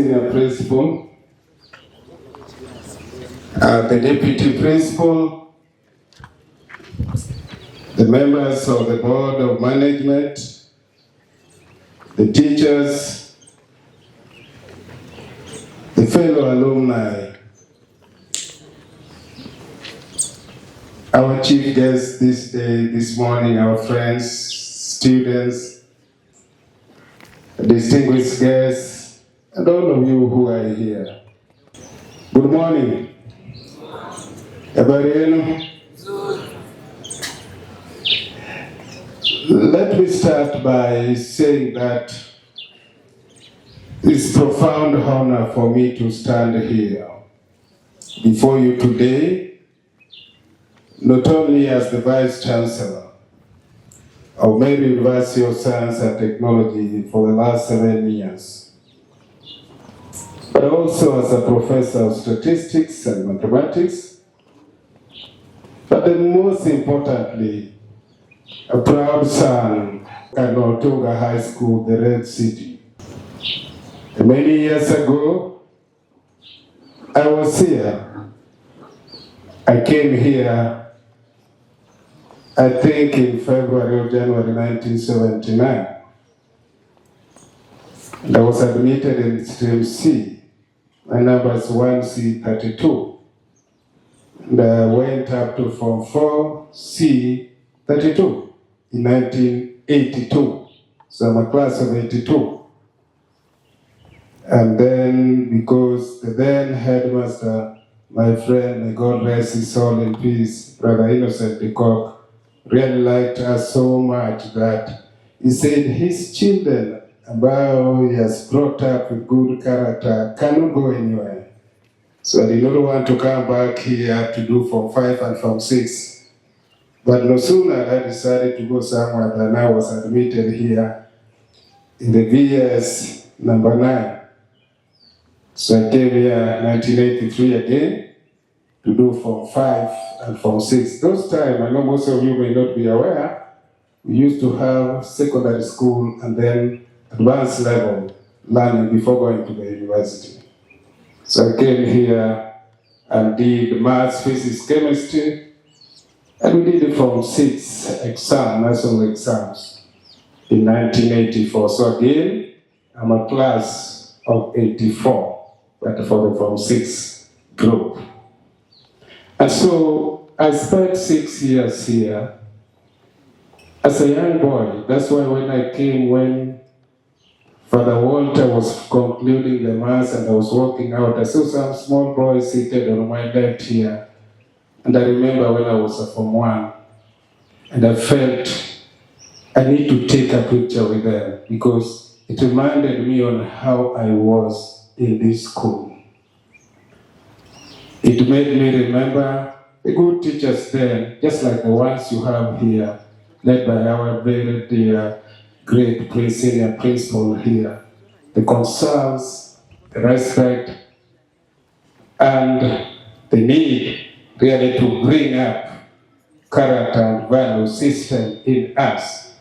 senior principal, the deputy principal, the members of the board of management, the teachers, the fellow alumni, our chief guests this morning, our friends, students, distinguished guests, and all of you who are here. Good morning. Let me start by saying that it's a profound honor for me to stand here before you today, not only as the Vice Chancellor of Meru University of Science and Technology for the last 7 years, but also as a professor of statistics and mathematics, but then most importantly, a proud son of Cardinal Otunga High School, the Red City. Many years ago, I was here. I came here, I think in February or January 1979. And I was admitted in Stream C. My number is 1C32. And I went up to Form 4C32 in 1982. So I'm a class of 82. And then, because the then headmaster, my friend, may God rest his soul in peace, Brother Innocent de Kock, really liked us so much that he said his children, ambao he has brought up with good character, cannot go anywhere. So I did not want to come back here to do Form 5 and Form 6. But no sooner I decided to go somewhere than I was admitted here in the VS number 9. So I came here in 1983 again to do Form 5 and Form 6. Those times, I know most of you may not be aware, we used to have secondary school and then advanced level learning before going to the university. So I came here and did maths, physics, chemistry, and we did the Form 6 exam, national exams, in 1984. So again, I'm a class of 84, but for the Form 6 group. And so I spent 6 years here as a young boy. That's why when I came, when Father Walter was concluding the Mass and I was walking out, I saw some small boys seated on my left here. And I remember when I was a Form 1, and I felt I need to take a picture with them because it reminded me on how I was in this school. It made me remember the good teachers then, just like the ones you have here, led by our very dear great senior principal here. The concerns, the respect, and the need really to bring up character and value system in us.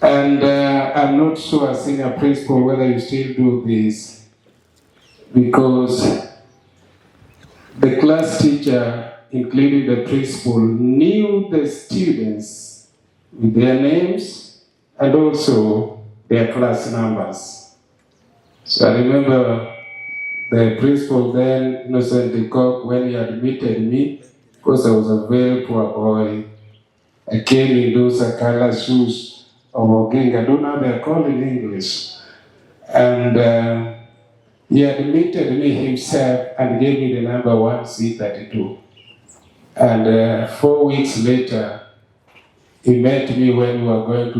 And I'm not sure, senior principal, whether you still do this, because the class teacher, including the principal, knew the students with their names and also their class numbers. So I remember the principal then, Innocent de Kock, when he admitted me, because I was a very poor boy. I came in those color shoes of Oginga, I don't know how they're called in English. And he admitted me himself and gave me the number 1C32. And 4 weeks later, he met me when we were going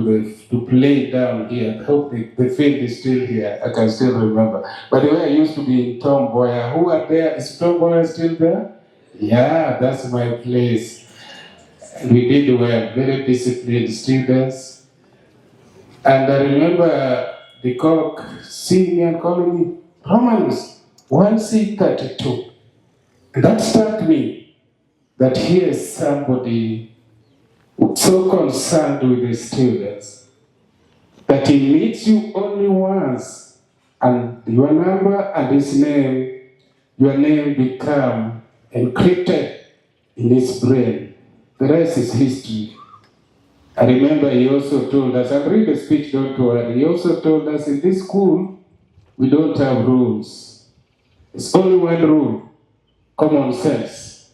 to play down here. I hope the field is still here. I can still remember. By the way, I used to be in Tom Boyer. Who are there? Is Tom Boyer still there? Yeah, that's my place. And we did well, very disciplined students. And I remember the Kock seeing me and calling me, Romanus, 1C32. And that struck me that here is somebody so concerned with the students that he meets you only once and your number and his name, your name become encrypted in his brain. The rest is history. I remember he also told us, I'll read the speech, don't worry. He also told us in this school, we don't have rules. It's only one rule, common sense.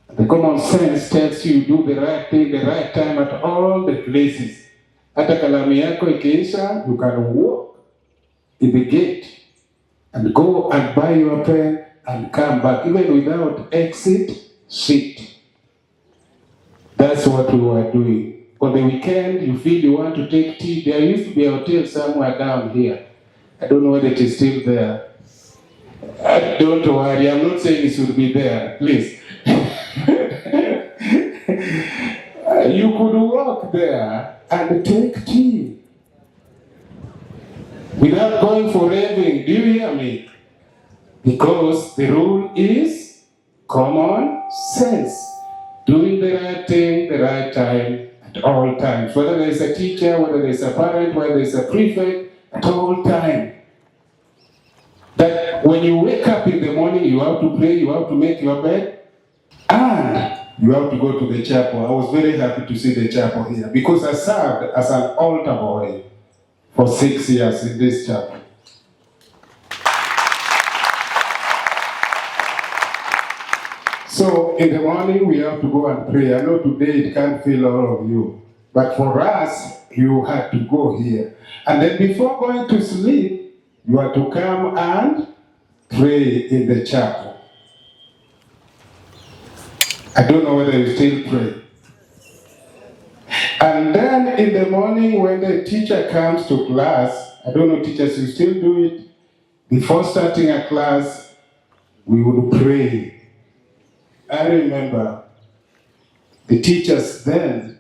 The common sense tells you do the right thing, the right time at all the places. Hata kalamu yako ikiisha, you can walk in the gate and go and buy your pen and come back, even without exit sheet. That's what we were doing. On the weekend, you feel you want to take tea. There used to be a hotel somewhere down here. I don't know whether it is still there. Don't worry, I'm not saying it should be there, please. You could walk there and take tea without going for raving. Do you hear me? Because the rule is common sense. Doing the right thing, the right time, at all times. Whether there is a teacher, whether there is a parent, whether there is a prefect, at all times. That when you wake up in the morning, you have to pray, you have to make your bed, and you have to go to the chapel. I was very happy to see the chapel here because I served as an altar boy for 6 years in this chapel. So in the morning we have to go and pray. I know today it can't feel all of you, but for us, you had to go here. And then before going to sleep, you have to come and pray in the chapel. I don't know whether you still pray. And then in the morning when the teacher comes to class, I don't know teachers, you still do it. Before starting a class, we would pray. I remember the teachers then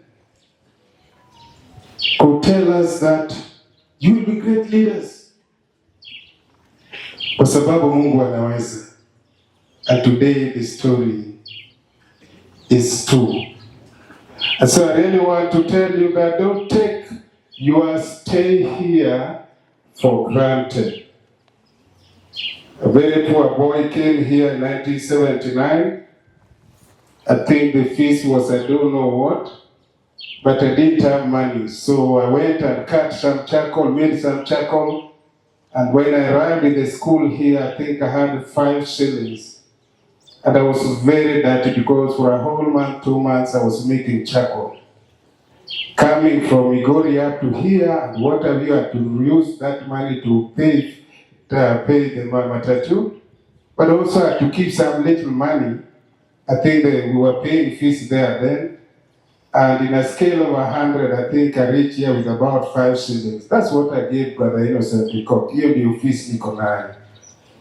could tell us that you will be great leaders. Kwa sababu Mungu anaweza. And today the story is true. And so I really want to tell you that don't take your stay here for granted. A very poor boy came here in 1979. I think the fees was I don't know what, but I didn't have money. So I went and cut some charcoal, made some charcoal, and when I arrived in the school here, I think I had 5 shillings. And I was very dirty because for a whole month, 2 months, I was making charcoal. Coming from Migori up to here, and what have you had to use that money to pay the matatu, but also had to keep some little money. I think that we were paying fees there then, and in a scale of 100, I think I reached here with about 5 shillings. That's what I gave Brother Innocent Peacock. Here the fees Nikonai.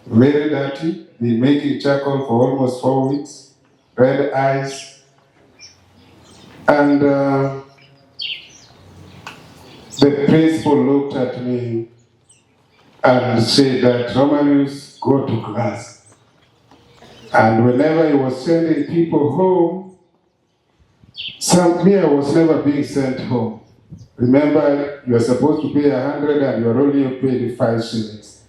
Very dirty, been making charcoal for almost 4 weeks, red eyes, and the principal looked at me and said that Romanus, go to class. And whenever he was sending people home, I was never being sent home. Remember, you are supposed to pay 100 and you are only paid 5 shillings.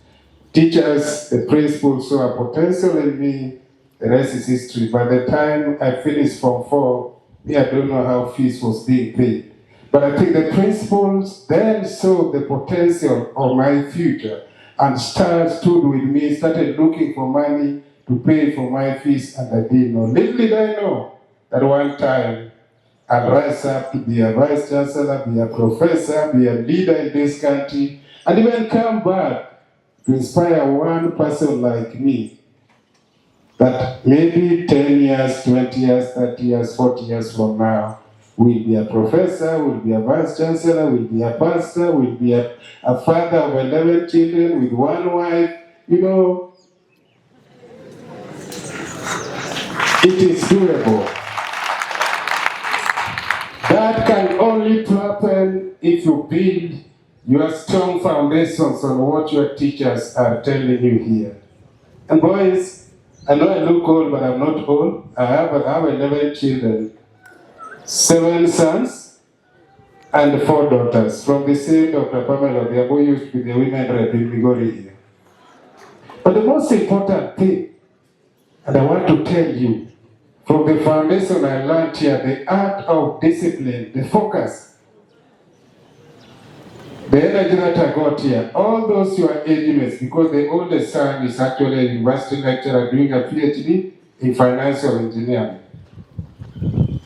Teachers, the principal saw a potential in me, the rest is history. By the time I finished Form 4, I don't know how fees was being paid. But I think the principals then saw the potential of my future and stood with me, started looking for money to pay for my fees, and I didn't know. Little did I know that one time I'd rise up to be a vice chancellor, be a professor, be a leader in this country, and even come back to inspire one person like me. That maybe 10 years, 20 years, 30 years, 40 years from now, we'll be a professor, we'll be a vice chancellor, we'll be a pastor, we'll be a father of 11 children with 1 wife, you know. It is doable. That can only happen if you build your strong foundations on what your teachers are telling you here. And boys, I know I look old, but I'm not old. I have 11 children, 7 sons and 4 daughters from the same Dr. Pamela Odhiambo used to be the women rep in Migori here. But the most important thing, and I want to tell you, from the foundation I learned here, the art of discipline, the focus, the energy that I got here, all those who are age-mates, because the oldest son is actually a university lecturer doing a PhD in financial engineering.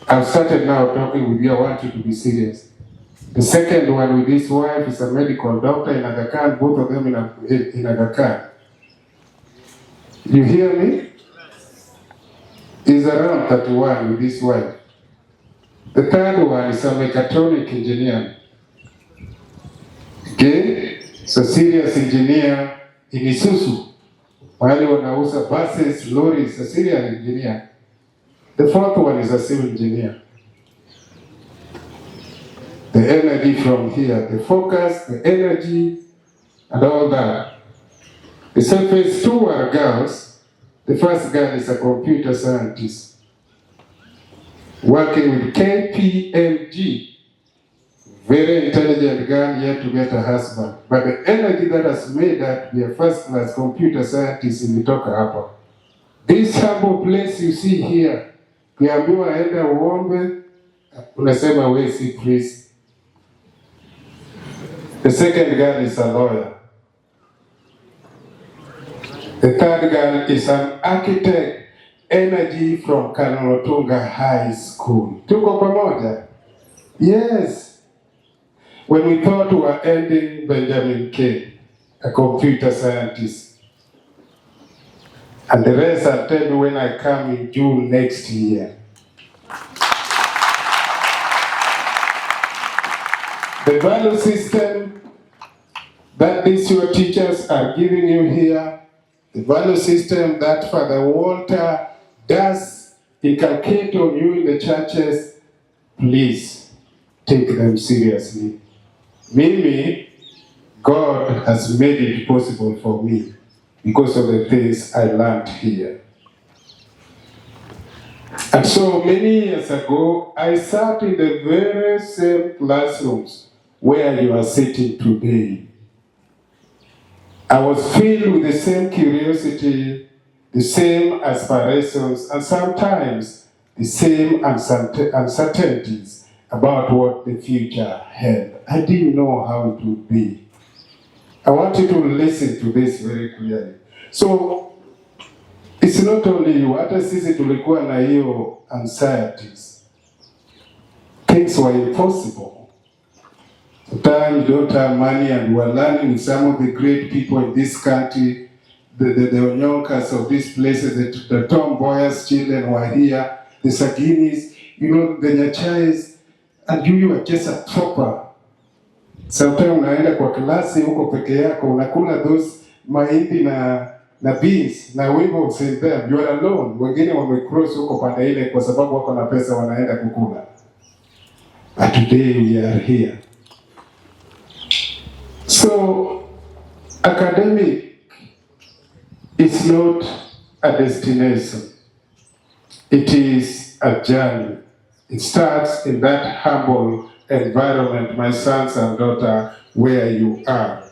I've started now talking with you, I want you to be serious. The second one with his wife is a medical doctor in Aga Khan, both of them in Aga Khan. You hear me? He's around 31 with his wife. The third one is a mechatronic engineer. Okay? It's a serious engineer in Isuzu. While wanauza buses, lorries, a serious engineer. The fourth one is a civil engineer. The energy from here, the focus, the energy, and all that. The surface two are girls. The first girl is a computer scientist working with KPMG. Very intelligent girl, yet to get a husband. But the energy that has made her to be a first-class computer scientist in Mitoka hapa. This humble place you see here, kiambiwa aenda uombe, unasema we si priest. The second girl is a lawyer. The third girl is an architect, energy from Cardinal Otunga High School. Tuko pamoja? Yes. When we thought we were ending Benjamin K, a computer scientist. And the rest I'll tell you when I come in June next year. The value system that these your teachers are giving you here, the value system that Father Walter does inculcate on you in the churches, please take them seriously. Mimi, God has made it possible for me because of the things I learned here. And so many years ago, I sat in the very same classrooms where you are sitting today. I was filled with the same curiosity, the same aspirations, and sometimes the same uncertainties about what the future held. I didn't know how it would be. I want you to listen to this very clearly. So, it's not only you, hata sisi tulikuwa na hiyo anxieties. Things were impossible. Sometimes you don't have money, and we are learning with some of the great people in this country, the Onyonkas of these places, the Tomboyas children were here, the Saginis, you know, the Nyachais, and you are just a topper. Sometimes unaenda kwa klasi huko peke yako, unakula those mahindi na beans, na wimbo say them, you are alone. Wengine wamecross huko pande ile kwa sababu wako na pesa wanaenda kukula. But today we are here. So, academic is not a destination. It is a journey. It starts in that humble environment, my sons and daughter, where you are.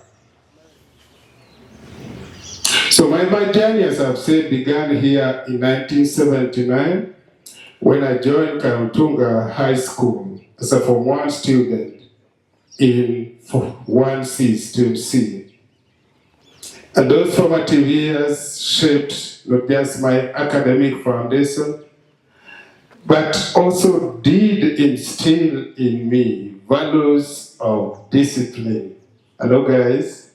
So my journey, as I've said, began here in 1979 when I joined Otunga High School as a Form 1 student in 1C, Stream C. And those formative years shaped not just my academic foundation, but also did instill in me values of discipline. Hello guys?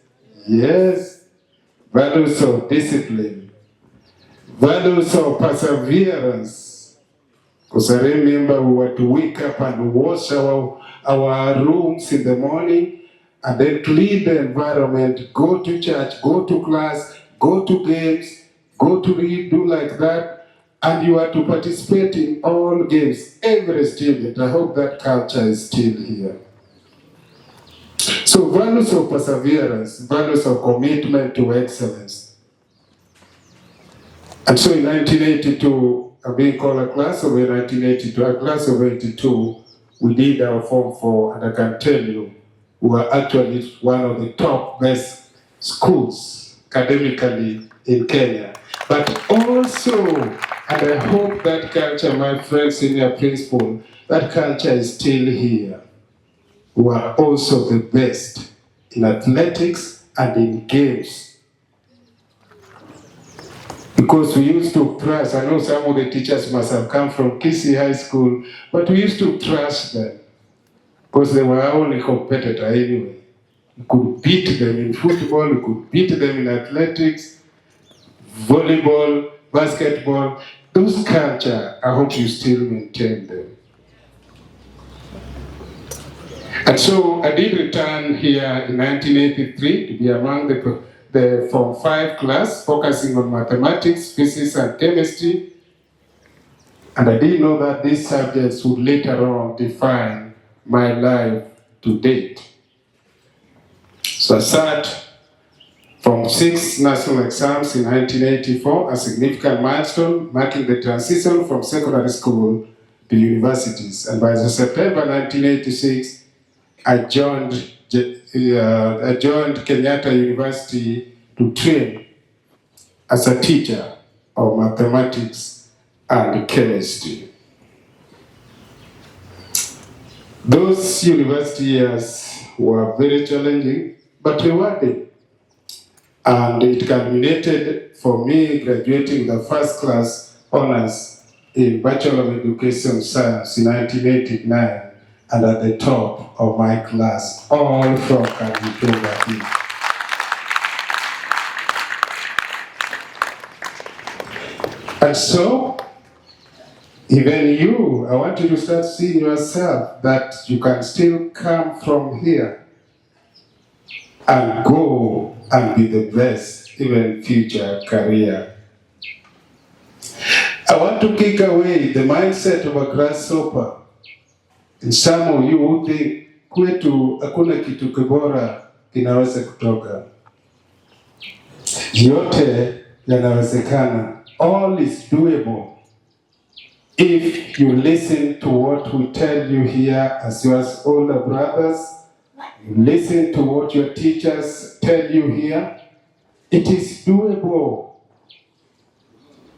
Yes. Values of discipline. Values of perseverance. Because I remember we were to wake up and wash our rooms in the morning and then clean the environment, go to church, go to class, go to games, go to read, do like that. And you are to participate in all games, every student. I hope that culture is still here. So values of perseverance, values of commitment to excellence. And so in 1982, I'm being called a class of 1982, a class of 82, we did our Form 4, and I can tell you, we were actually one of the top best schools academically in Kenya. But also, and I hope that culture, my friends, senior principal, that culture is still here. We are also the best in athletics and in games. Because we used to trust, I know some of the teachers must have come from Kisii High School, but we used to trust them. Because they were our only competitor anyway. We could beat them in football, we could beat them in athletics, volleyball, basketball. Those culture, I hope you still maintain them. And so I did return here in 1983 to be among the Form 5 class, focusing on mathematics, physics, and chemistry. And I didn't know that these subjects would later on define my life to date. So I sat from 6 national exams in 1984, a significant milestone marking the transition from secondary school to universities. And by September 1986, I joined Kenyatta University to train as a teacher of mathematics and chemistry. Those university years were very challenging, but rewarding. And it culminated for me graduating the first class honors in Bachelor of Education Science in 1989, and at the top of my class, all from Cardinal Otunga High. And so, even you, I want you to start seeing yourself that you can still come from here and go and be the best, even future career. I want to kick away the mindset of a grasshopper. And some of you who think, kwetu hakuna kitu kibora kinaweza kutoka. Yote yanawezekana. All is doable if you listen to what we tell you here as your older brothers. You listen to what your teachers tell you here. It is doable.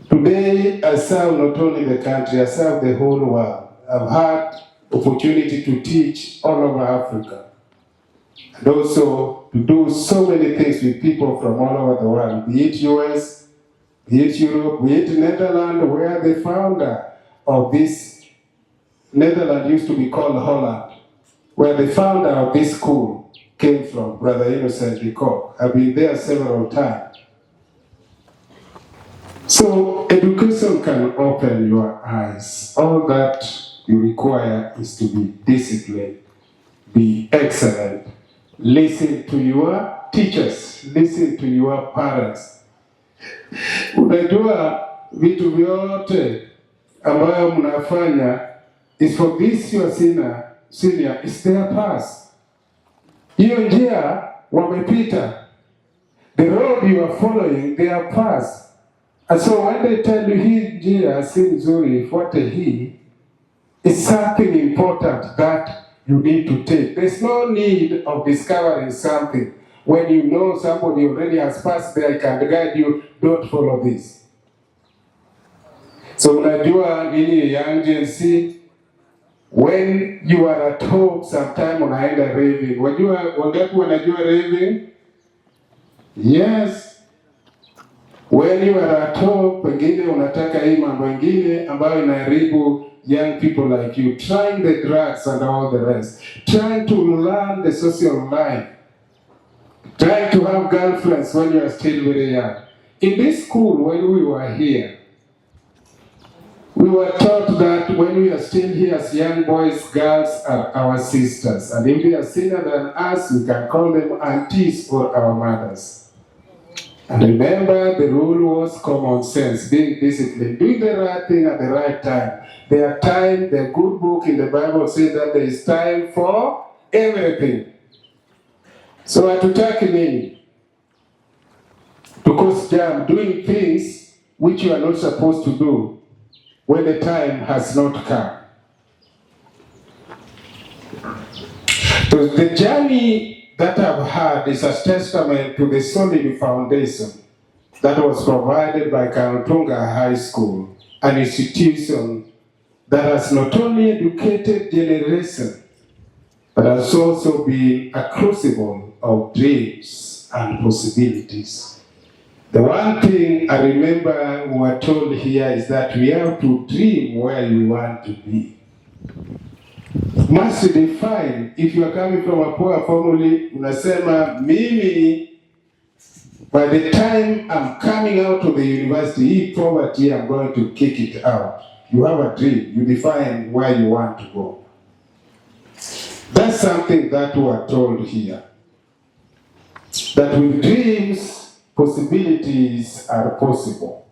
Today, I serve not only the country, I serve the whole world. I've had opportunity to teach all over Africa. And also to do so many things with people from all over the world, be it US, be it Europe, be it Netherlands, where the founder of this, Netherlands used to be called Holland, where the founder of this school came from, Brother Innocent de Kock. I've been there several times. So education can open your eyes. All that you require is to be disciplined, be excellent, listen to your teachers, listen to your parents. Unajua vitu vyote ambayo mnafanya is for this your senior is their past. Hiyo njia wamepita. The road you are following, they are past. And so when they tell you hii njia si nzuri, fuate hii, it's something important that you need to take. There's no need of discovering something. When you know somebody already has passed there, can guide you, don't follow this. So unajua nini young Gen Z, when you are at home, sometime unaenda raving. Wajua wangapi wanajua raving? Yes. When you are at home, pengine unataka hii mambo mengine ambayo inaharibu young people like you, trying the drugs and all the rest, trying to learn the social life, trying to have girlfriends when you are still very young. In this school, when we were here, we were taught that when we are still here as young boys, girls are our sisters. And if they are senior than us, we can call them aunties or our mothers. And remember, the rule was common sense, being disciplined, doing the right thing at the right time. Their time, the good book in the Bible says that there is time for everything. So hatutaki nini? Because jam, doing things which you are not supposed to do when the time has not come. So the journey that I've had is a testament to the solid foundation that was provided by Cardinal Otunga High School, an institution that has not only educated generations, but has also been a crucible of dreams and possibilities. The one thing I remember we were told here is that we have to dream where we want to be. Must define, if you are coming from a poor family, unasema mimi, by the time I'm coming out of the university, poverty, I'm going to kick it out. You have a dream, you define where you want to go. That's something that we are told here. That with dreams, possibilities are possible.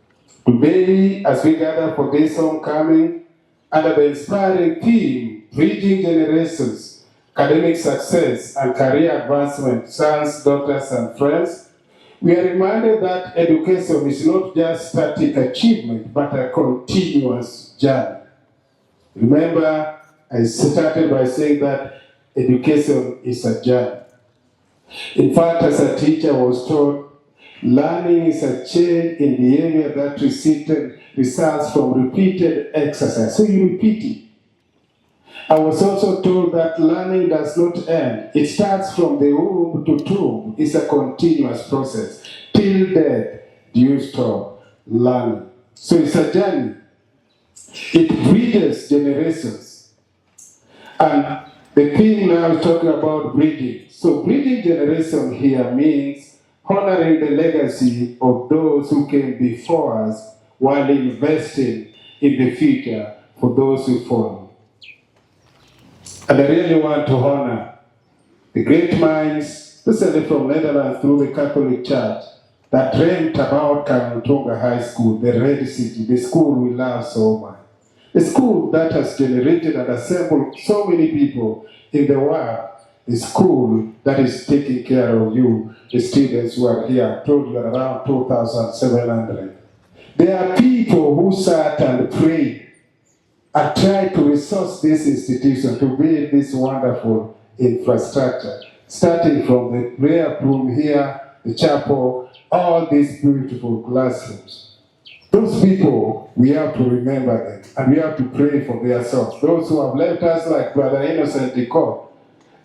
Today, as we gather for this homecoming, under the inspiring theme, Bridging Generations, Academic Success and Career Advancement, Sons, Daughters, and Friends, we are reminded that education is not just static achievement, but a continuous journey. Remember, I started by saying that education is a journey. In fact, as a teacher, I was taught learning is a change in behavior that results from repeated exercise. So you repeat it. I was also told that learning does not end. It starts from the womb to tomb. It's a continuous process. Till death, do you stop learning? So it's a journey. It bridges generations. And the theme now is talking about bridging. So bridging generation here means honoring the legacy of those who came before us while investing in the future for those who follow. And I really want to honor the great minds, especially from Netherlands through the Catholic Church, that dreamt about Cardinal Otunga High School, the Red City, the school we love so much. A school that has generated and assembled so many people in the world. A school that is taking care of you, the students who are here. I told you around 2,700. There are people who sat and prayed and tried to resource this institution to build this wonderful infrastructure, starting from the prayer room here, the chapel, all these beautiful classrooms. Those people, we have to remember them, and we have to pray for their souls. Those who have left us, like Brother Innocent Dicot,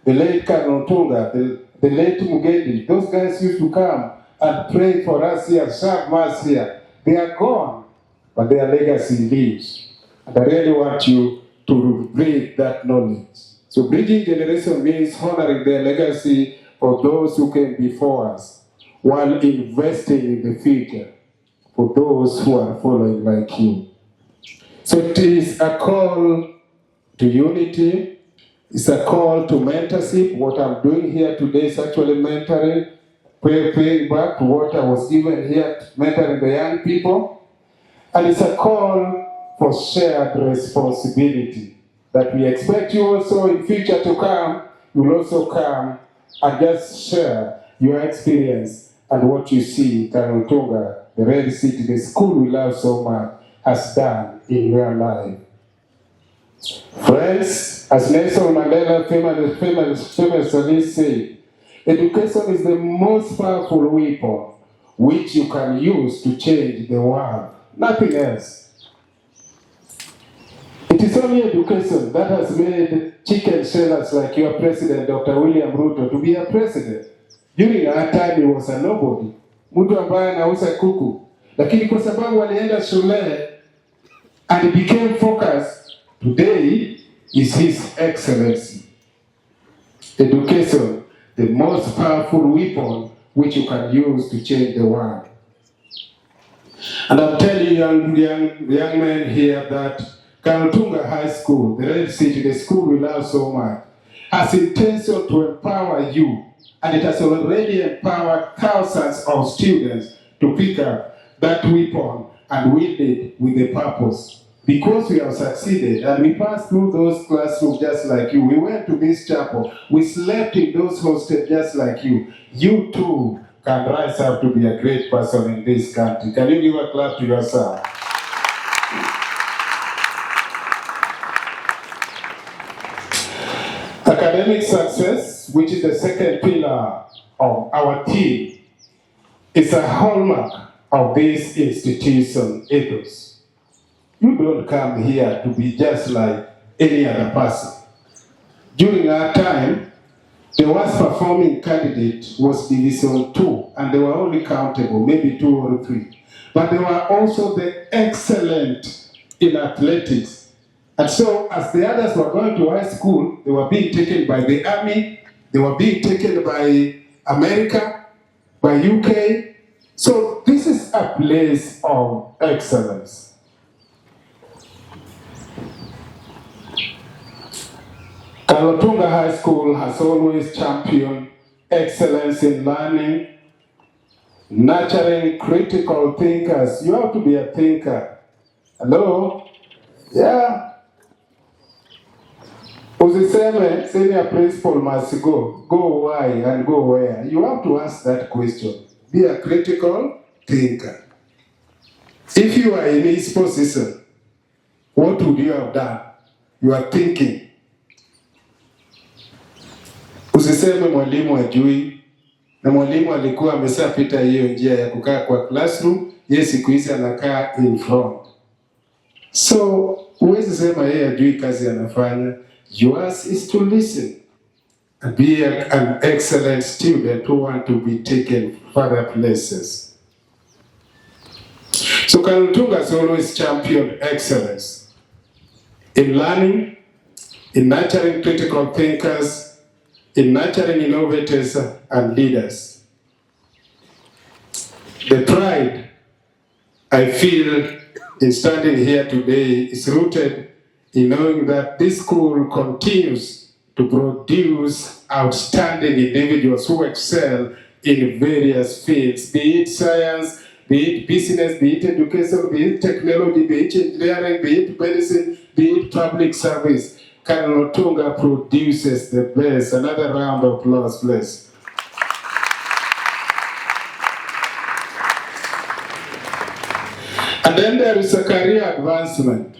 the late Cardinal Otunga, the late Mugendi, those guys used to come and pray for us here, serve Mass here. They are gone, but their legacy lives. And I really want you to read that knowledge. So bridging generation means honoring the legacy of those who came before us, while investing in the future for those who are following like you. So it is a call to unity. It's a call to mentorship. What I'm doing here today is actually mentoring, paying back to what I was given here, mentoring the young people. And it's a call for shared responsibility, that we expect you also in future to come. You'll also come and just share your experience and what you see Cardinal Otunga, the Red City, the school we love so much, has done in your life. Friends, as Nelson Mandela famously said, education is the most powerful weapon which you can use to change the world. Nothing else. It is only education that has made chicken sellers like your president, Dr. William Ruto, to be a president. During our time, he was a nobody. Mtu ambaye anauza kuku. Lakini kwa sababu alienda shule and he became focused, today is His Excellency. Education, the most powerful weapon which you can use to change the world. And I'm telling young men here that Cardinal Otunga High School, the Red City, the school we love so much, has intention to empower you, and it has already empowered thousands of students to pick up that weapon and wield it with a purpose. Because we have succeeded and we passed through those classrooms just like you. We went to this chapel. We slept in those hostels just like you. You too can rise up to be a great person in this country. Can you give a clap to yourself? Academic success, which is the second pillar of our team, is a hallmark of this institution ethos. You don't come here to be just like any other person. During our time, the worst performing candidate was Division 2, and they were only countable, maybe 2 or 3. But they were also the excellent in athletics. And so, as the others were going to high school, they were being taken by the army, they were being taken by America, by UK. So, this is a place of excellence. Cardinal Otunga High School has always championed excellence in learning, nurturing critical thinkers. You have to be a thinker. Hello? Yeah. Usiseme, senior principal must go. Go why and go where? You have to ask that question. Be a critical thinker. If you are in his position, what would you have done? You are thinking. Usiseme mwalimu ajui, na mwalimu alikuwa ameshapita hiyo njia ya kukaa kwa classroom, yeye siku hizi anakaa in front. So, huwezi sema yeye ajui kazi anafanya. Yours is to listen and be an excellent student who want to be taken further places. So Cardinal Otunga has always championed excellence in learning, in nurturing critical thinkers, in nurturing innovators and leaders. The pride I feel in standing here today is rooted in knowing that this school continues to produce outstanding individuals who excel in various fields, be it science, be it business, be it education, be it technology, be it engineering, be it medicine, be it public service. Cardinal Otunga produces the best. Another round of applause, please. And then there is a career advancement.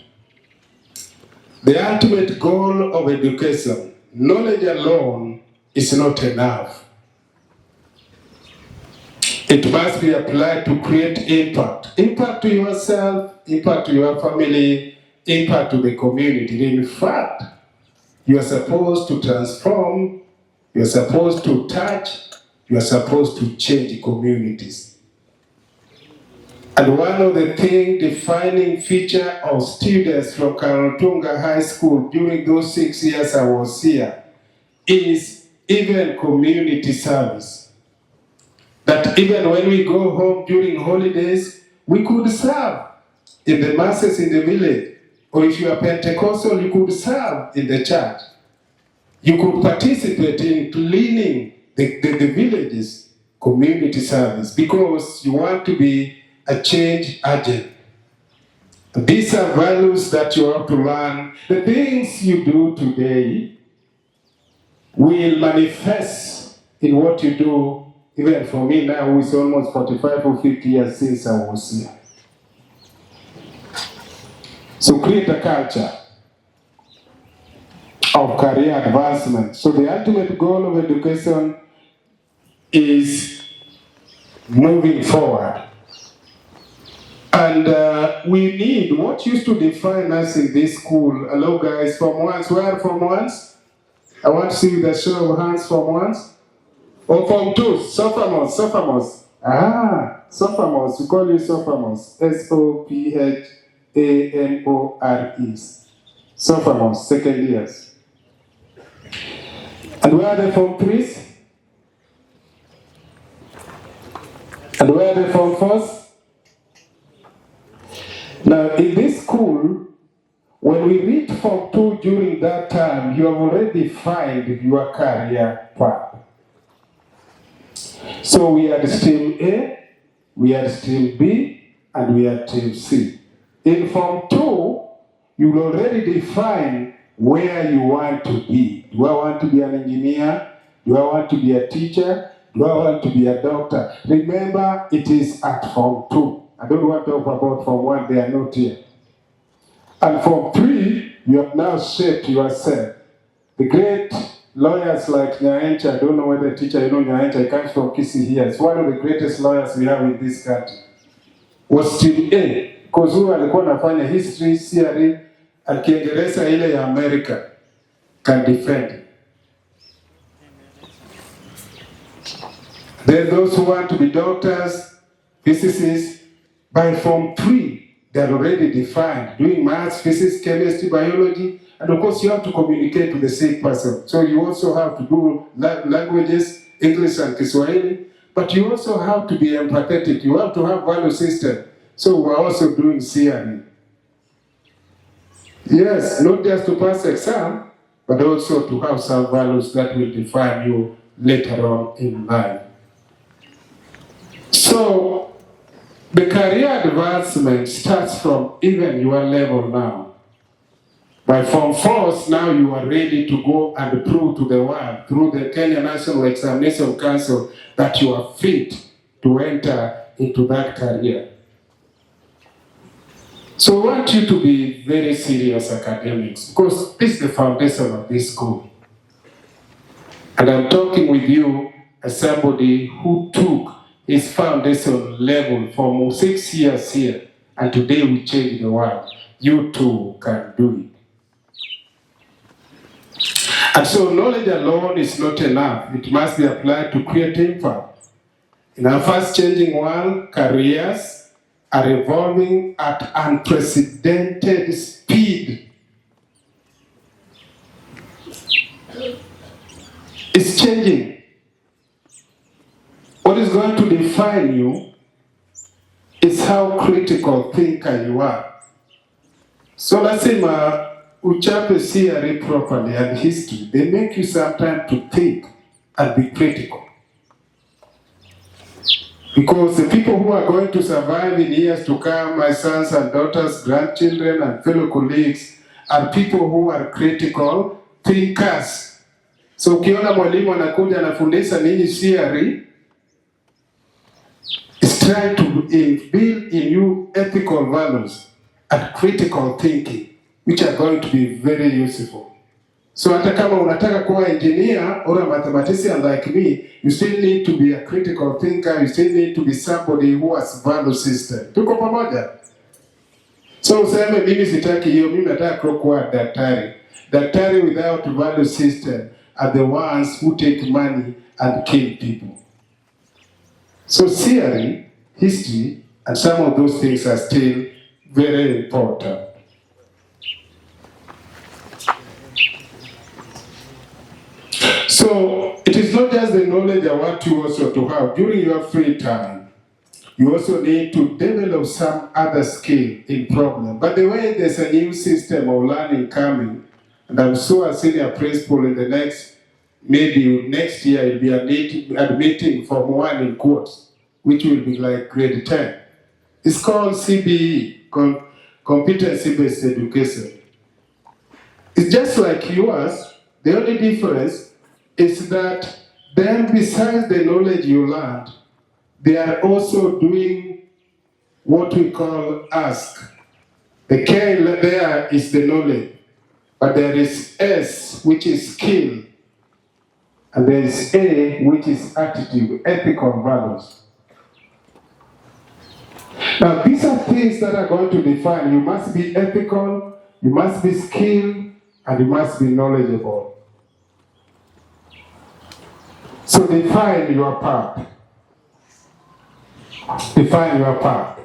The ultimate goal of education, knowledge alone is not enough. It must be applied to create impact. Impact to yourself, impact to your family, impact to the community. In fact, you are supposed to transform, you are supposed to touch, you are supposed to change communities. And one of the defining feature of students from Cardinal Otunga High School during those 6 years I was here is even community service. That even when we go home during holidays, we could serve in the masses in the village. Or if you are Pentecostal, you could serve in the church. You could participate in cleaning the villages, community service, because you want to be a change agent. These are values that you have to learn. The things you do today will manifest in what you do. Even for me now, it's almost 45 or 50 years since I was here. So create a culture of career advancement. So the ultimate goal of education is moving forward. And we need what used to define us in this school. Hello guys, Form 1s, where are Form 1s? I want to see the show of hands, Form 1s. Or Form 2s, sophomores. Sophomores, we call you sophomores. S-O-P-H-A-M-O-R-E. Sophomores, second years. And where are the Form 3s? And where are the Form 4s? Now, in this school, when we reach Form 2 during that time, you have already defined your career path. So we had Stream A, we had Stream B, and we had Stream C. In Form 2, you will already define where you want to be. Do I want to be an engineer? Do I want to be a teacher? Do I want to be a doctor? Remember, it is at Form 2. I don't want to talk about Form 1, they are not here. And Form 3, you have now shaped yourself. The great lawyers like Nyaencha, I don't know whether teacher, you know Nyaencha, he comes from Kisii here. It's one of the greatest lawyers we have in this country. Was stream A, because huyu alikuwa anafanya history, CRE, and Kiingereza ile ya America, can defend. Then those who want to be doctors, physicists, by Form 3, they're already defined, doing maths, physics, chemistry, biology, and of course you have to communicate with the sick person. So you also have to do languages, English and Kiswahili, but you also have to be empathetic. You have to have value system. So we're also doing CRE. Yes, not just to pass the exam, but also to have some values that will define you later on in life. So the career advancement starts from even your level now. By Form 4, now you are ready to go and prove to the world through the Kenya National Examination Council that you are fit to enter into that career. So I want you to be very serious academics, because this is the foundation of this school. And I'm talking with you as somebody who took his foundation level for 6 years here, and today we change the world. You too can do it. And so knowledge alone is not enough. It must be applied to create impact. In our fast-changing world, careers are evolving at unprecedented speed. It's changing. What is going to define you is how critical thinker you are. So let's say uchape CRE properly and history, they make you sometimes to think and be critical. Because the people who are going to survive in years to come, my sons and daughters, grandchildren and fellow colleagues, are people who are critical thinkers. So ukiona mwalimu anakuja anafundisha ninyi CRE, is trying to build in you ethical values and critical thinking, which are going to be very useful. So hata kama unataka kuwa engineer or a mathematician like me, you still need to be a critical thinker, you still need to be somebody who has value system. Tuko pamoja? So useme mimi sitaki hiyo, mimi nataka kuwa daktari. Daktari without value system are the ones who take money and kill people. So theory, history, and some of those things are still very important. So it is not just the knowledge I want you also to have. During your free time, you also need to develop some other skill in problem. By the way, there's a new system of learning coming, and I'm sure a senior principal in the maybe next year will be admitting Form 1 in quotes, which will be like grade 10. It's called CBE, Competency-Based Education. It's just like yours. The only difference is that then besides the knowledge you learned, they are also doing what we call ask. The K there is the knowledge, but there is S, which is skill, and there is A, which is attitude, ethical values. Now these are things that are going to define. You must be ethical, you must be skilled, and you must be knowledgeable. So define your path. Define your path.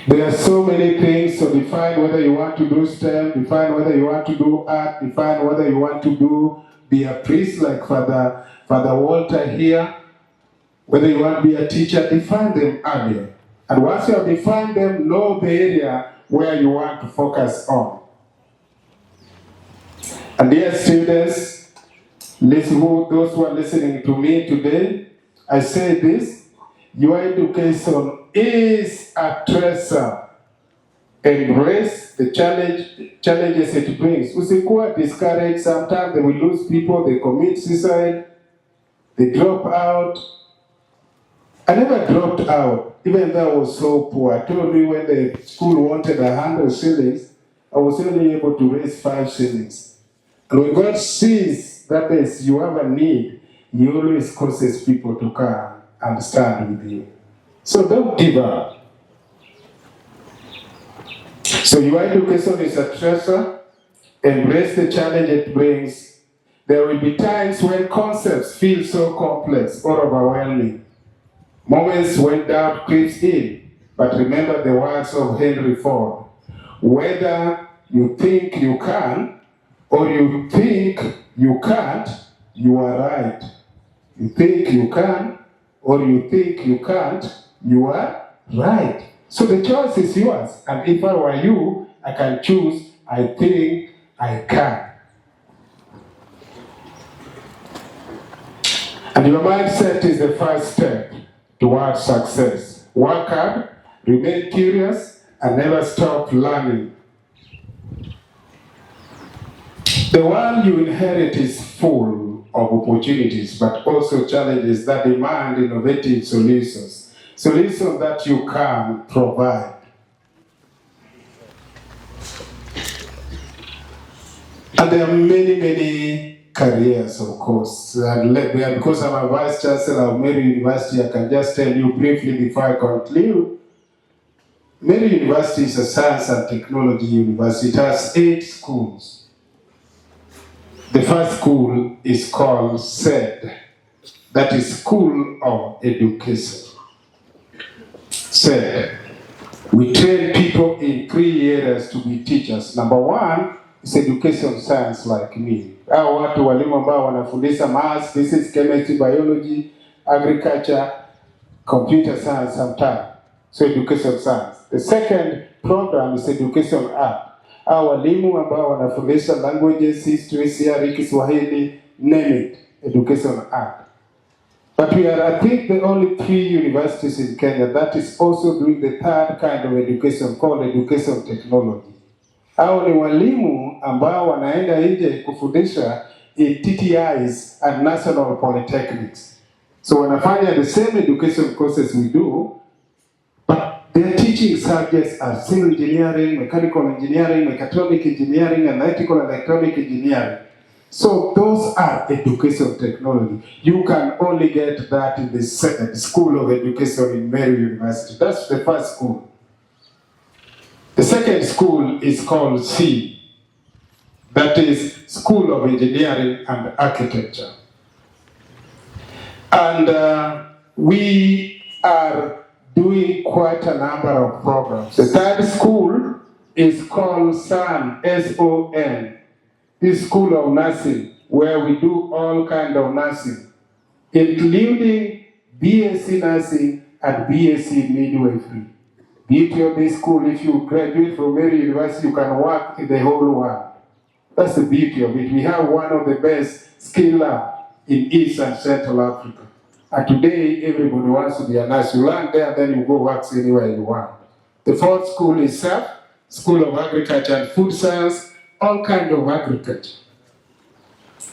There are so many things, so define whether you want to do STEM, define whether you want to do art, define whether you want to be a priest like Father Walter here, whether you want to be a teacher, define them earlier. And once you have defined them, know the area where you want to focus on. And dear students, those who are listening to me today, I say this, your education is a treasure. Embrace the challenges it brings. Usikuwa discouraged. Sometimes they will lose people, they commit suicide, they drop out. I never dropped out, even though I was so poor. I told you when the school wanted 100 shillings, I was only able to raise 5 shillings. And when God sees that you have a need, He always causes people to come and stand with you. So don't give up. So your education is a treasure. Embrace the challenge it brings. There will be times when concepts feel so complex or overwhelming. Moments when doubt creeps in. But remember the words of Henry Ford. Whether you think you can or you think you can't, you are right. You think you can or you think you can't, you are right. So the choice is yours. And if I were you, I can choose, I think I can. And your mindset is the first step towards success. Work hard, remain curious, and never stop learning. The world you inherit is full of opportunities, but also challenges that demand innovative solutions. Solutions that you can provide. And there are many, many careers, of course. And because I'm a Vice Chancellor of Meru University, I can just tell you briefly before I conclude. Meru University is a science and technology university. It has 8 schools. The first school is called SED, that is School of Education. SED. We train people in 3 areas to be teachers. Number 1 is education science like me. Hao watu walimu ambao wanafundisha maths, physics, chemistry, biology, agriculture, computer science sometimes. So education science. The second program is education art. Hao walimu ambao wanafundisha languages, history, theory, Kiswahili, name it, education art. But we are, I think, the only 3 universities in Kenya that is also doing the third kind of education called education technology. Hao ni walimu ambao wanaenda nje kufundisha in TTIs and national polytechnics. So wanafanya the same education courses we do, but their teaching subjects are civil engineering, mechanical engineering, mechatronic engineering, and electrical and electronic engineering. So those are education technology. You can only get that in the School of Education in Meru University. That's the first school. The second school is called C. That is School of Engineering and Architecture. And we are doing quite a number of programs. The third school is called SON, S-O-N. This School of Nursing, where we do all kinds of nursing, including BSc Nursing and BSc Midwifery. Beauty of this school, if you graduate from Meru University, you can work in the whole world. That's the beauty of it. We have one of the best skill labs in East and Central Africa. And today, everybody wants to be a nurse. You learn there, then you go work anywhere you want. The fourth school is SAP, School of Agriculture and Food Science, all kinds of agriculture.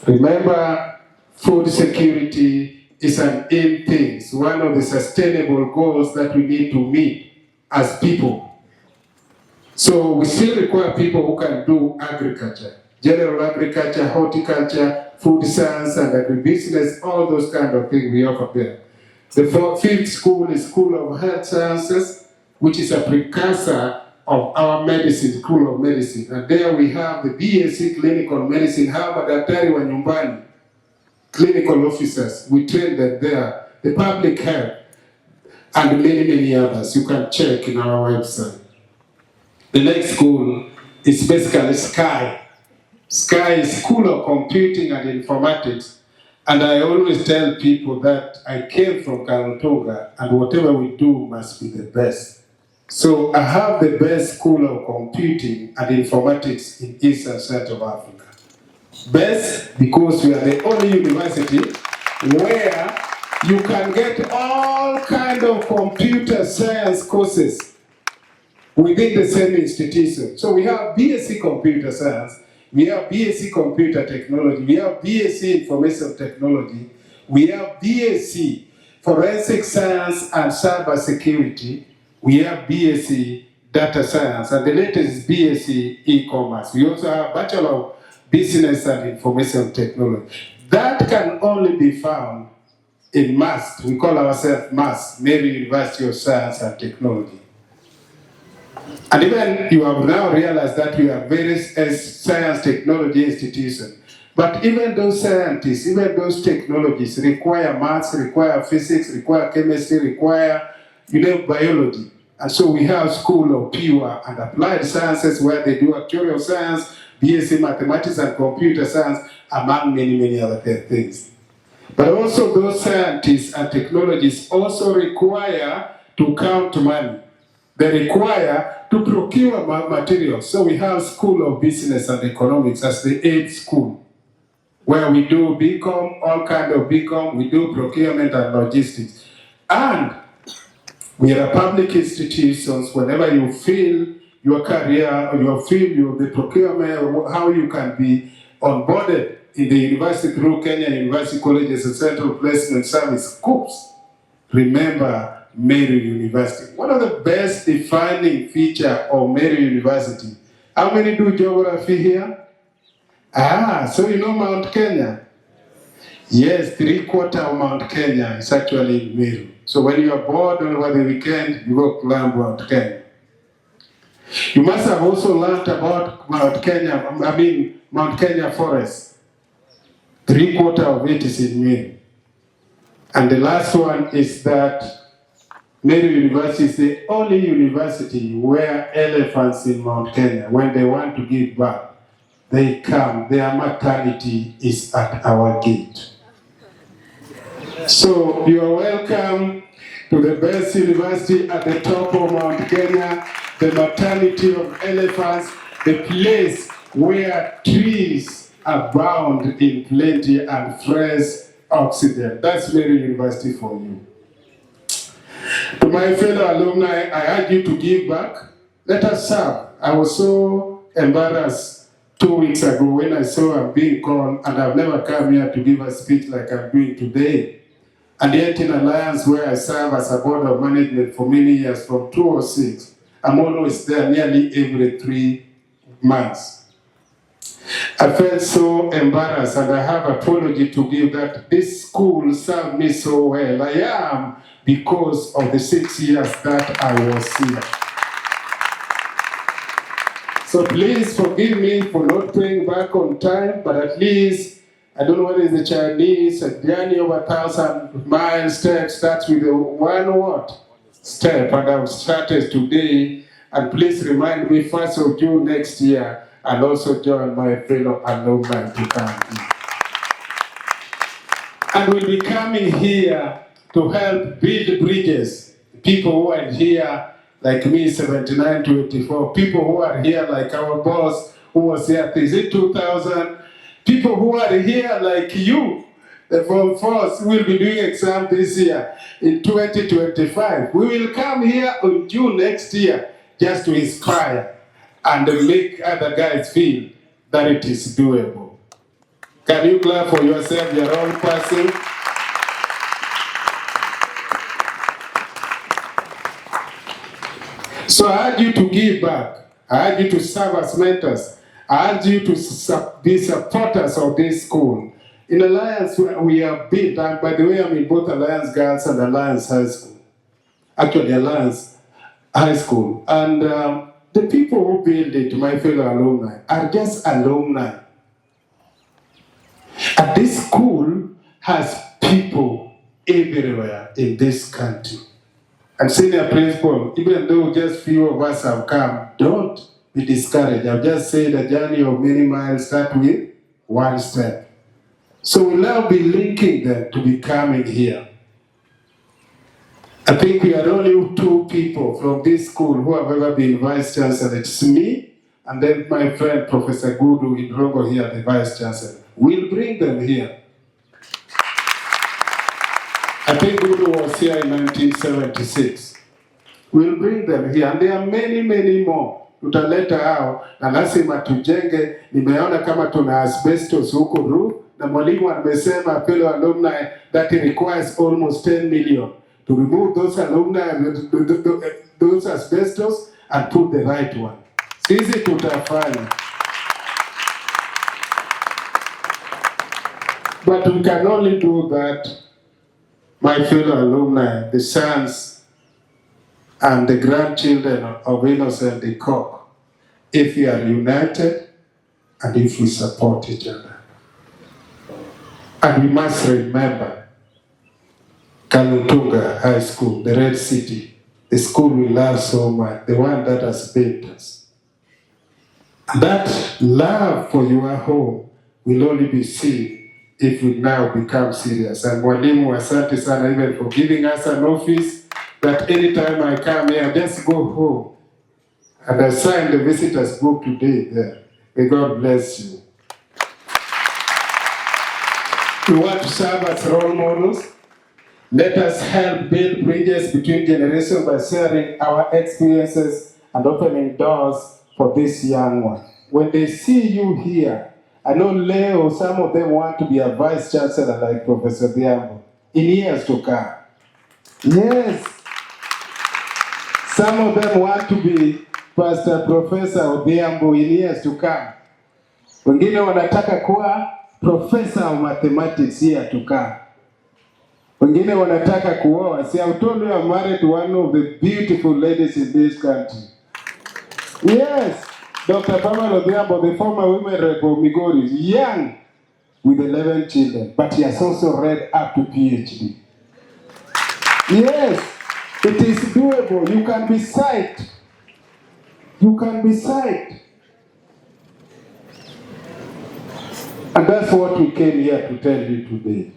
Remember, food security is an end thing. It's one of the sustainable goals that we need to meet as people. So we still require people who can do agriculture, general agriculture, horticulture, food science, and agribusiness, all those kind of things we offer there. The fifth school is School of Health Sciences, which is a precursor of our medicine, School of Medicine. And there we have the BSc Clinical Medicine, Daktari wa nyumbani, clinical officers. We train them there. The public health, and many, many others. You can check in our website. The next school is basically SCHOOL. SCHOOL is School of Computing and Informatics. And I always tell people that I came from Cardinal Otunga, and whatever we do must be the best. So I have the best School of Computing and Informatics in East and Central Africa. Best because we are the only university where you can get all kinds of computer science courses within the same institution. So we have BSc Computer Science, we have BSc Computer Technology, we have BSc Information Technology, we have BSc forensic science and cyber security, we have BSc data science, and the latest is BSc e-commerce. We also have Bachelor of Business and Information Technology. That can only be found in MAST. We call ourselves MAST, Meru University of Science and Technology. And even you have now realized that we are various science technology institutions. But even those scientists, even those technologies require maths, require physics, require chemistry, require biology. And so we have School of Pure and Applied Sciences where they do actuarial science, BSc Mathematics and Computer Science, among many, many other things. But also those scientists and technologies also require to count money. They require to procure materials. So we have School of Business and Economics as the 8th school, where we do BCom, all kind of BCom, we do procurement and logistics. And we are public institutions. Whenever you feel your career, or you feel the procurement, how you can be onboarded in the university through Kenya University Colleges and Central Placement Service, COOPS, remember Meru University. One of the best defining feature of Meru University. How many do geography here? So you know Mount Kenya? Yes, 3/4 of Mount Kenya is actually in Meru. So when you are bored over the weekend, you go climb Mount Kenya. You must have also learned about Mount Kenya Forest. 3/4 of it is in Meru. And the last one is that Meru University is the only university where elephants in Mount Kenya, when they want to give birth, they come, their maternity is at our gate. So you are welcome to the best university at the top of Mount Kenya, the maternity of elephants, the place where trees abound in plenty and fresh oxygen. That's Meru University for you. To my fellow alumni, I urge you to give back. Let us serve. I was so embarrassed 2 weeks ago when I saw I'm being called, and I've never come here to give a speech like I'm doing today. And yet in Alliance, where I serve as a board of management for many years, from 2006, I'm always there nearly every 3 months. I felt so embarrassed, and I have an apology to give that this school served me so well. I am because of the 6 years that I was here. So please forgive me for not paying back on time, but at least, I don't know whether it's the Chinese, a journey over 1,000-mile step starts with a one step, and I've started today. And please remind me 1st of June next year, and also join my fellow alumni to come here. And we'll be coming here to help build bridges. People who are here, like me, 79 to 84. People who are here, like our boss, who was here, is it 2000? People who are here, like you, the Form 4s, will be doing exam this year in 2025. We will come here on June next year just to inspire and make other guys feel that it is doable. Can you clap for yourself, your own person? So I urge you to give back. I urge you to serve as mentors. I urge you to be supporters of this school. In Alliance, we are built, and by the way, I'm in both Alliance Girls and Alliance High School. Actually, Alliance High School. And the people who build it, my fellow alumni, are just alumni. And this school has people everywhere in this country. And senior principal, even though just few of us have come, don't be discouraged. I've just said a journey of many miles starts with one step. So we'll now be linking them to be coming here. I think we are only 2 people from this school who have ever been Vice Chancellor. It's me, and then my friend, Professor Gudu in Rogo here, the Vice Chancellor. We'll bring them here. I think Gudu was here in 1976. We'll bring them here, and there are many, many more. Tutaleta hao, na lazima tujenge, nimeona kama tuna asbestos huko roof, na mwalimu amesema fellow alumni that it requires almost 10 million to remove those alumni, those asbestos and put the right one. Sisi tutafanya. But we can only do that, my fellow alumni, the sons and the grandchildren of Innocent the Cock, if we are united and if we support each other. And we must remember Cardinal Otunga High School, the Red City, the school we love so much, the one that has built us. And that love for your home will only be seen if we now become serious. And Mwalimu, asante sana even for giving us an office that anytime I come here, I just go home. And I signed the visitor's book today there. May God bless you. We want to serve as role models. Let us help build bridges between generations by sharing our experiences and opening doors for this young one. When they see you here, I know Leo, some of them want to be a vice chancellor like Professor Odhiambo in years to come. Yes. Some of them want to be Pastor Professor Odhiambo in years to come. Wengine wanataka kuwa professor of mathematics here to come. Wengine wanataka kuoa. See, I told you I'm married to one of the beautiful ladies in this country. Yes. Dr. Prof Odhiambo, the former women rep of Migori, is young with 11 children, but he has also read up to PhD. Yes, it is doable. You can be psyched. You can be psyched. And that's what we came here to tell you today.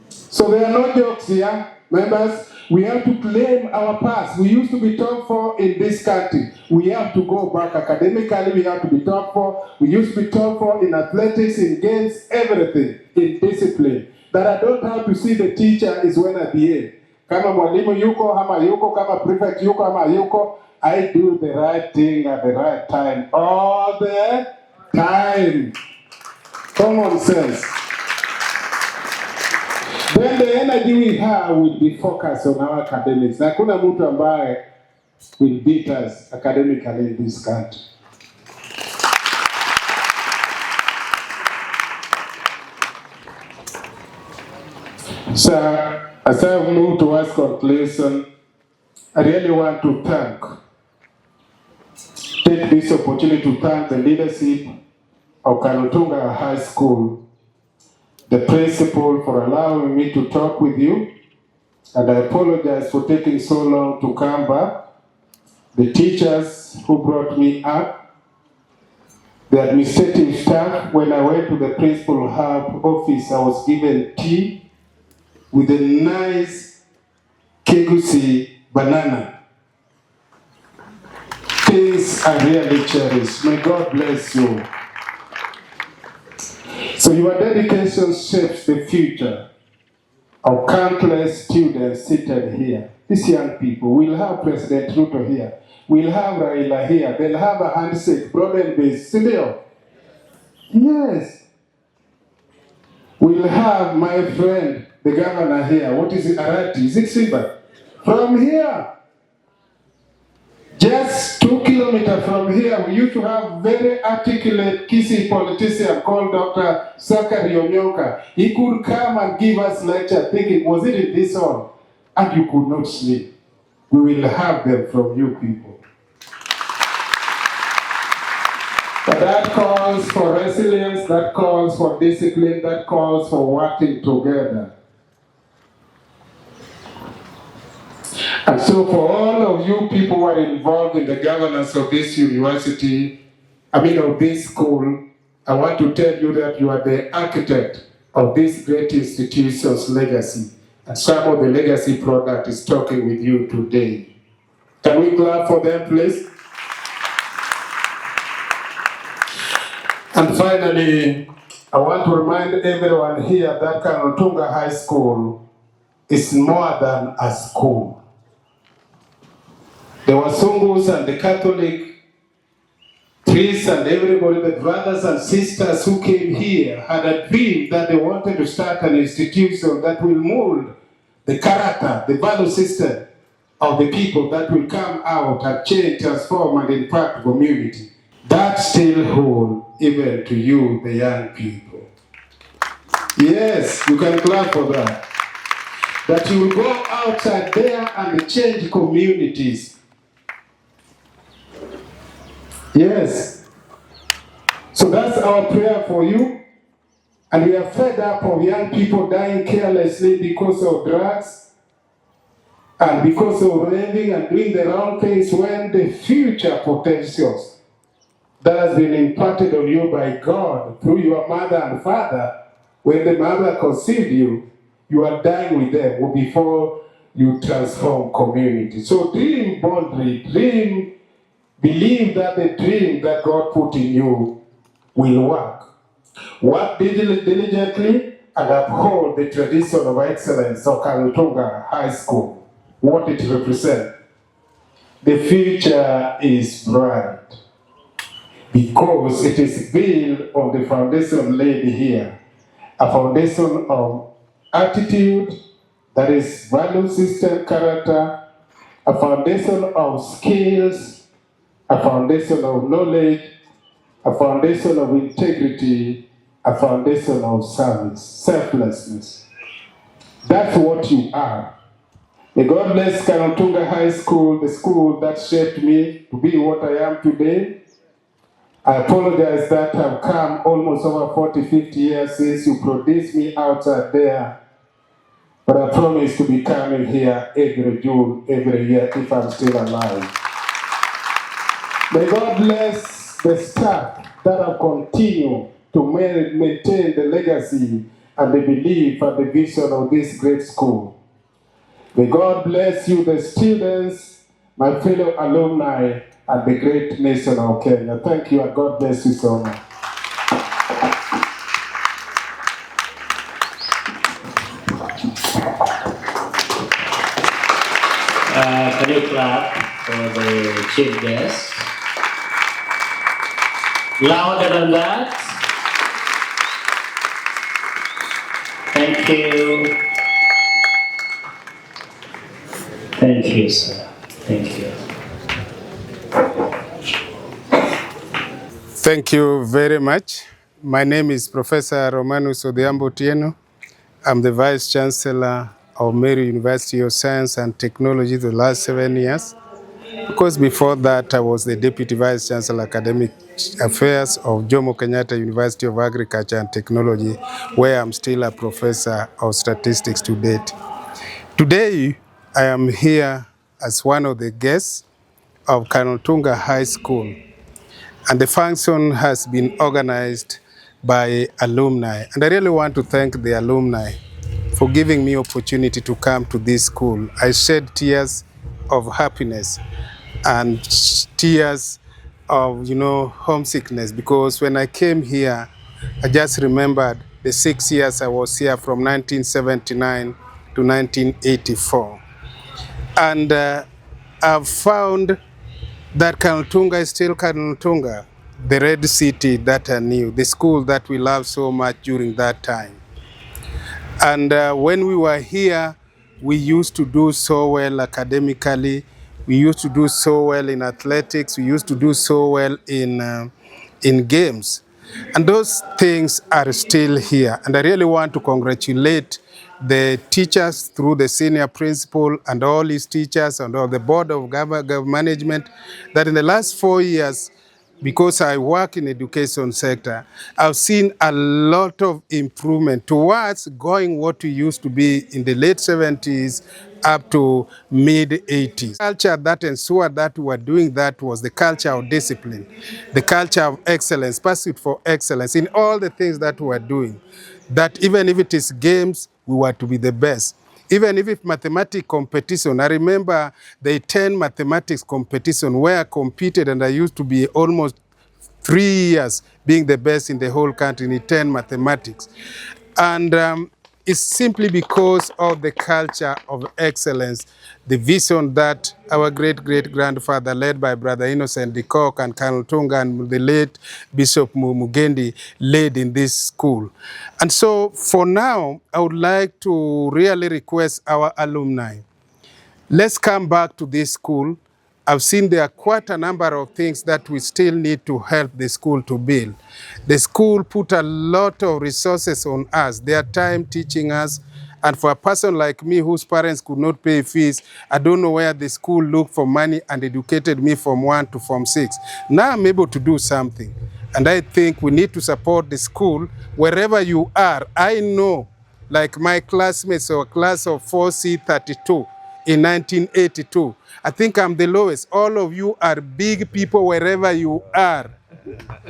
So there are no jokes here, members. We have to claim our past. We used to be top 4 in this country. We have to go back academically. We have to be top 4. We used to be top 4 in athletics, in games, everything, in discipline. That I don't have to see the teacher is when I behave. Kama mwalimu yuko, hama yuko, kama prefect yuko, hama yuko, I do the right thing at the right time. All the time. Common sense. Then the energy we have will be focused on our academics. Hakuna mtu ambaye will beat us academically in this country. So, as I move towards conclusion, I really want to take this opportunity to thank the leadership of Cardinal Otunga High School, the principal for allowing me to talk with you, and I apologize for taking so long to come back, the teachers who brought me up, the administrative staff. When I went to the principal hub office, I was given tea with a nice kegusi banana. Things I really cherish. May God bless you. So your dedication shapes the future of countless students seated here. These young people, we'll have President Ruto here. We'll have Raila here. They'll have a handshake, broad and base. Yes. We'll have my friend, the governor here. What is it, Arati? Is it Simba? From here. Just 2 kilometers from here, we used to have very articulate Kisii politician called Dr. Sakari Onyonka. He could come and give us lecture thinking, was it in this hall? And you could not sleep. We will have them from you people. But that calls for resilience, that calls for discipline, that calls for working together. And so for all of you people who are involved in the governance of this university, of this school, I want to tell you that you are the architect of this great institution's legacy. And some of the legacy product is talking with you today. Can we clap for them, please? And finally, I want to remind everyone here that Cardinal Otunga High School is more than a school. The Wasungus and the Catholic Chris and everybody, the brothers and sisters who came here, had a dream that they wanted to start an institution that will mold the character, the value system of the people that will come out and change, transform, and impact the community. That still holds even to you, the young people. Yes, you can clap for that. That you will go outside there and change communities. Yes. So that's our prayer for you. And we are fed up of young people dying carelessly because of drugs and because of raving and doing the wrong things, when the future potentials that has been imparted on you by God through your mother and father, when the mother conceived you, you are dying with them before you transform community. So dream boldly, dream, believe that the dream that God put in you will work. Work diligently and uphold the tradition of excellence of Cardinal Otunga High School, what it represents. The future is bright because it is built on the foundation laid here, a foundation of attitude, that is value system, character, a foundation of skills, a foundation of knowledge, a foundation of integrity, a foundation of service, selflessness. That's what you are. May God bless Cardinal Otunga High School, the school that shaped me to be what I am today. I apologize that I've come almost over 40, 50 years since you produced me outside there. But I promise to be coming here every June, every year, if I'm still alive. May God bless the staff that have continued to maintain the legacy and the belief and the vision of this great school. May God bless you, the students, my fellow alumni, and the great nation of Kenya. Thank you, and God bless you so much. Can you clap for the chief guest? Louder than that. Thank you. Thank you, sir. Thank you. Thank you very much. My name is Professor Romanus Odhiambo. I'm the Vice Chancellor of Meru University of Science and Technology the last 7 years. Because before that, I was the Deputy Vice Chancellor Academic Affairs of Jomo Kenyatta University of Agriculture and Technology, where I'm still a professor of statistics to date. Today, I am here as one of the guests of Cardinal Otunga High School. And the function has been organized by alumni. And I really want to thank the alumni for giving me opportunity to come to this school. I shed tears of happiness and tears of, homesickness, because when I came here, I just remembered the 6 years I was here from 1979 to 1984. And I've found that Cardinal Otunga is still Cardinal Otunga, the red city that I knew, the school that we loved so much during that time. And when we were here, we used to do so well academically. We used to do so well in athletics. We used to do so well in games. And those things are still here. And I really want to congratulate the teachers through the senior principal and all his teachers and all the board of government management that in the last 4 years, because I work in the education sector, I've seen a lot of improvement towards going what we used to be in the late 70s up to mid-80s. The culture that ensured that we were doing that was the culture of discipline, the culture of excellence, pursuit for excellence in all the things that we were doing. That even if it is games, we were to be the best. Even if it's mathematics competition, I remember the 10 mathematics competition where I competed, and I used to be almost 3 years being the best in the whole country in 10 mathematics. And is simply because of the culture of excellence, the vision that our great-great-grandfather, led by Brother Innocent de Kock and Cardinal Otunga and the late Bishop Mugendi, led in this school. And so for now, I would like to really request our alumni, let's come back to this school. I've seen there are quite a number of things that we still need to help the school to build. The school put a lot of resources on us, their time teaching us, and for a person like me whose parents could not pay fees, I don't know where the school looked for money and educated me from 1 to Form 6. Now I'm able to do something, and I think we need to support the school wherever you are. I know, like my classmates or class of 4C32, in 1982. I think I'm the lowest. All of you are big people wherever you are.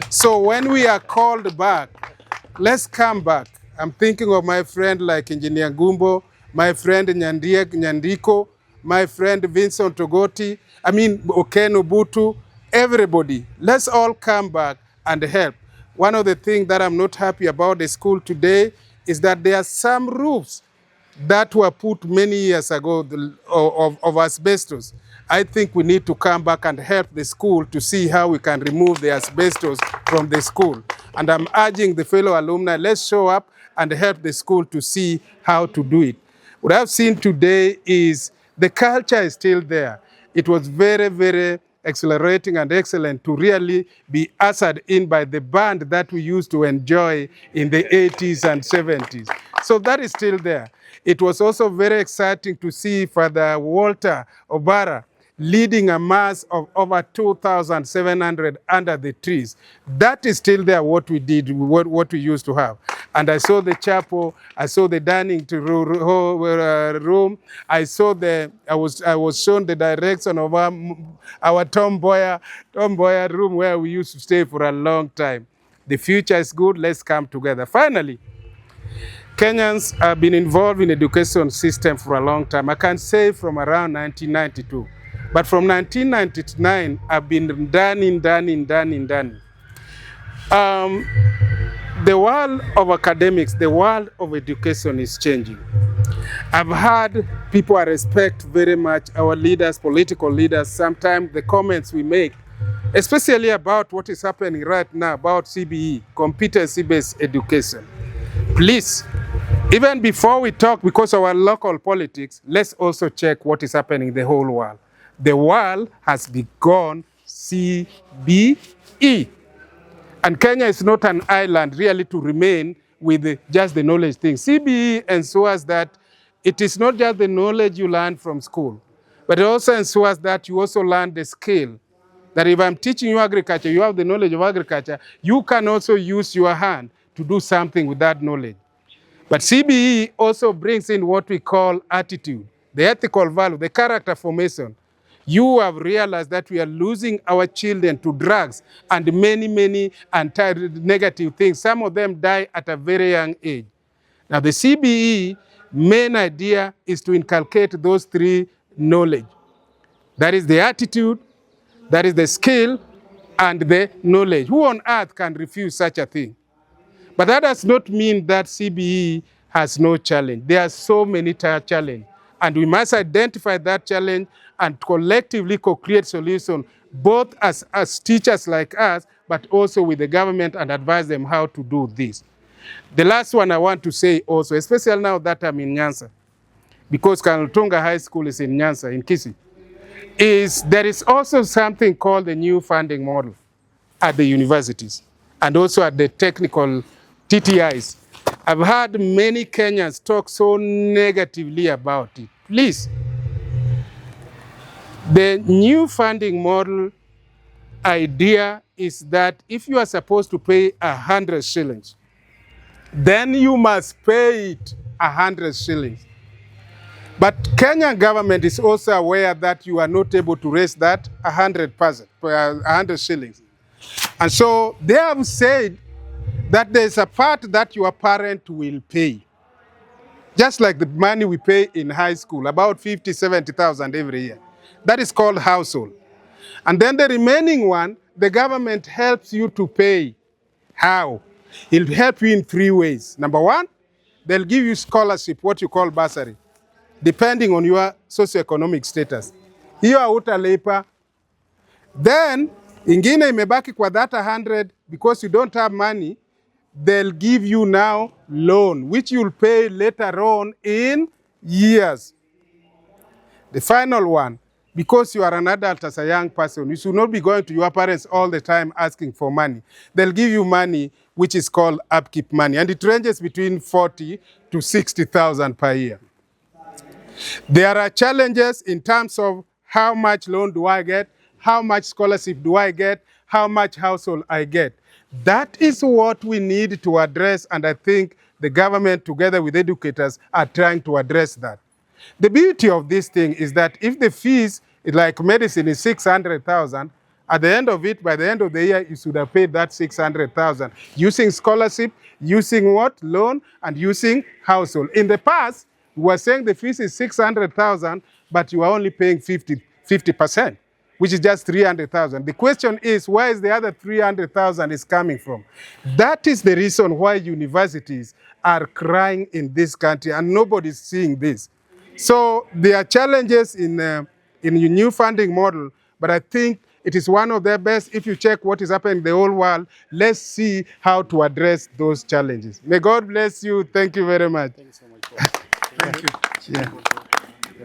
So when we are called back, let's come back. I'm thinking of my friend like Engineer Gumbo, my friend Nyandiko, my friend Vincent Togoti, Oken Obutu, everybody. Let's all come back and help. One of the things that I'm not happy about the school today is that there are some roofs that were put many years ago of asbestos. I think we need to come back and help the school to see how we can remove the asbestos from the school. And I'm urging the fellow alumni, let's show up and help the school to see how to do it. What I've seen today is the culture is still there. It was very, very exhilarating and excellent to really be ushered in by the band that we used to enjoy in the 80s and 70s. So that is still there. It was also very exciting to see Father Walter Obara leading a mass of over 2,700 under the trees. That is still there, what we did, what we used to have. And I saw the chapel, I saw the dining room, I was shown the direction of our Tomboya room where we used to stay for a long time. The future is good, let's come together. Finally, Kenyans have been involved in the education system for a long time. I can say from around 1992. But from 1999, I've been done. The world of academics, the world of education is changing. I've heard people I respect very much, our leaders, political leaders, sometimes the comments we make, especially about what is happening right now about CBE, competency-based education. Please, even before we talk, because of our local politics, let's also check what is happening in the whole world. The world has begun CBE. And Kenya is not an island really to remain with just the knowledge thing. CBE ensures that it is not just the knowledge you learn from school, but it also ensures that you also learn the skill. That if I'm teaching you agriculture, you have the knowledge of agriculture, you can also use your hand to do something with that knowledge. But CBE also brings in what we call attitude, the ethical value, the character formation. You have realized that we are losing our children to drugs and many negative things. Some of them die at a very young age. Now the CBE main idea is to inculcate those three knowledge. That is the attitude, that is the skill, and the knowledge. Who on earth can refuse such a thing? But that does not mean that CBE has no challenge. There are so many challenges, and we must identify that challenge and collectively co-create solutions, both as teachers like us, but also with the government, and advise them how to do this. The last one I want to say also, especially now that I'm in Nyanza, because Cardinal Otunga High School is in Nyanza, in Kisii, is there is also something called the new funding model at the universities and also at the technical TTIs. I've heard many Kenyans talk so negatively about it. Please, the new funding model idea is that if you are supposed to pay 100 shillings, then you must pay it 100 shillings. But Kenyan government is also aware that you are not able to raise that 100 shillings. And so they have said that there's a part that your parent will pay. Just like the money we pay in high school, about 50, 70,000 every year. That is called household. And then the remaining one, the government helps you to pay. How? It'll help you in 3 ways. Number one, they'll give you scholarship, what you call bursary, depending on your socioeconomic status. Hiyo hautalipa. Then, ingine imebaki kwa that 100, because you don't have money, they'll give you now loan, which you'll pay later on in years. The final one, because you are an adult as a young person, you should not be going to your parents all the time asking for money. They'll give you money, which is called upkeep money, and it ranges between 40 to 60,000 per year. There are challenges in terms of how much loan do I get, how much scholarship do I get, how much household I get. That is what we need to address, and I think the government, together with educators, are trying to address that. The beauty of this thing is that if the fees, like medicine, is 600,000, at the end of it, by the end of the year, you should have paid that 600,000 using scholarship, using what? Loan, and using household. In the past, we were saying the fees is 600,000, but you are only paying 50%, which is just 300,000. The question is, where is the other 300,000 is coming from? That is the reason why universities are crying in this country, and nobody's seeing this. So there are challenges in your new funding model, but I think it is one of the best. If you check what is happening in the whole world, let's see how to address those challenges. May God bless you. Thank you very much. Thank you so much. Thank you. Yeah.